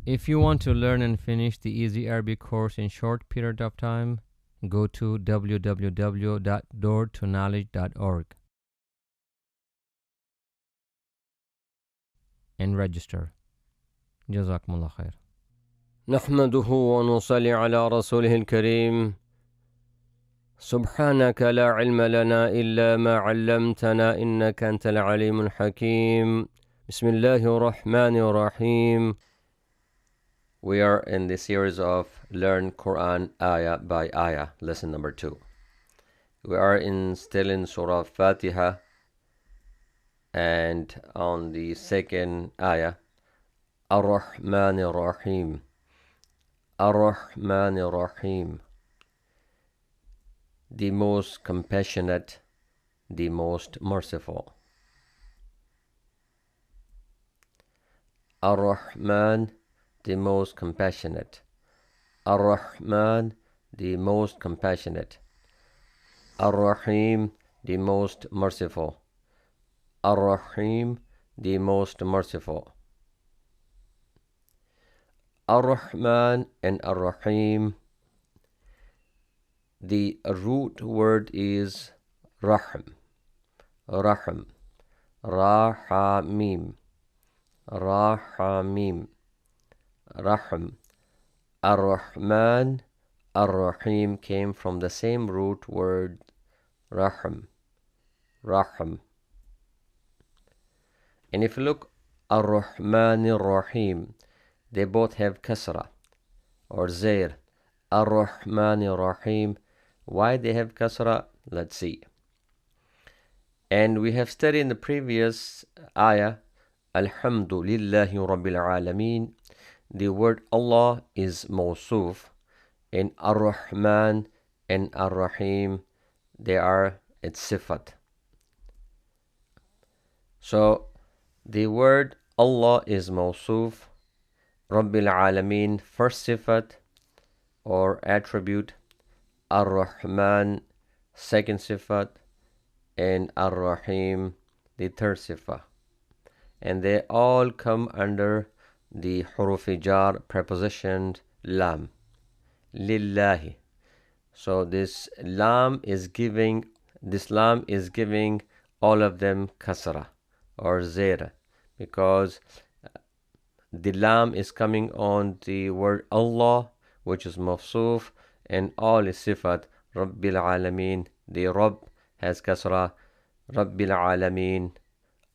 If you want to learn and finish the Easy Arabic course in short period of time, go to www.doortoknowledge.org and register. Jazakumullah khair. نحمده ونصلي على رسوله الكريم. سبحانك لا علم لنا إلا ما علمتنا إنك أنت العليم الحكيم. بسم الله الرحمن الرحيم. We are in the series of Learn Quran Ayah by Ayah, lesson number 2. We are still in Surah Fatiha, and on the second Ayah, Ar-Rahman Ar-Rahim. Ar-Rahman Ar-Rahim. The most compassionate, the most merciful. Ar-Rahman, the most compassionate. Ar-Rahman, the most compassionate. Ar-Rahim, the most merciful. Ar-Rahim, the most merciful. Ar-Rahman and Ar-Rahim, the root word is Rahm. Rahm. Ra-ha-mim. Ra-ha-mim. Rahm. Ar-Rahman, Ar-Rahim came from the same root word Rahm. Rahm. And if you look, Ar-Rahman Ar-Rahim, they both have kasra or zair. Ar-Rahman Ar-Rahim. Why they have kasra? Let's see. And we have studied in the previous ayah, Alhamdulillahi Rabbil Alameen. The word Allah is mawsuf, and Ar-Rahman and Ar-Rahim, they are its sifat. So the word Allah is mawsuf, Rabbil Alameen first sifat or attribute, Ar-Rahman second sifat, and Ar-Rahim the third sifat. And they all come under the huruf jar preposition lam. Lillahi. So this lam is giving all of them kasra or zera, because the lam is coming on the word Allah, which is mawsuf, and all is sifat. Rabbil Alameen, the Rabb has kasra. Rabbil Alameen,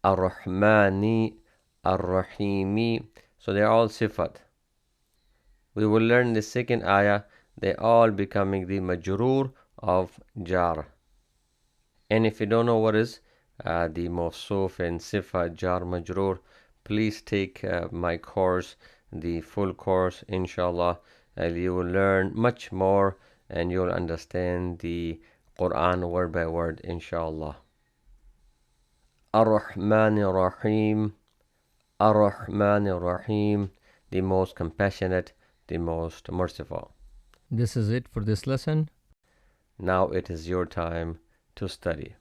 Ar-Rahmani, Ar-Rahimi. So they are all sifat. We will learn the second ayah, they all becoming the majroor of jar. And if you don't know what is the mawsuf and sifat jar majroor, please take my course, the full course, inshallah. You will learn much more and you will understand the Quran word by word, inshallah. Ar-Rahman Ar-Rahim. Ar-Rahman Ar-Rahim, the most compassionate, the most merciful. This is it for this lesson. Now it is your time to study.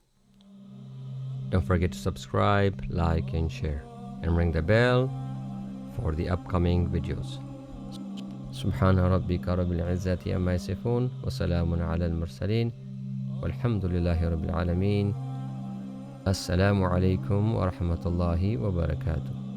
Don't forget to subscribe, like, and share, and ring the bell for the upcoming videos. سبحان ربك رب العزة عما يصفون وسلام على المرسلين والحمد لله رب العالمين. السلام عليكم ورحمة الله وبركاته.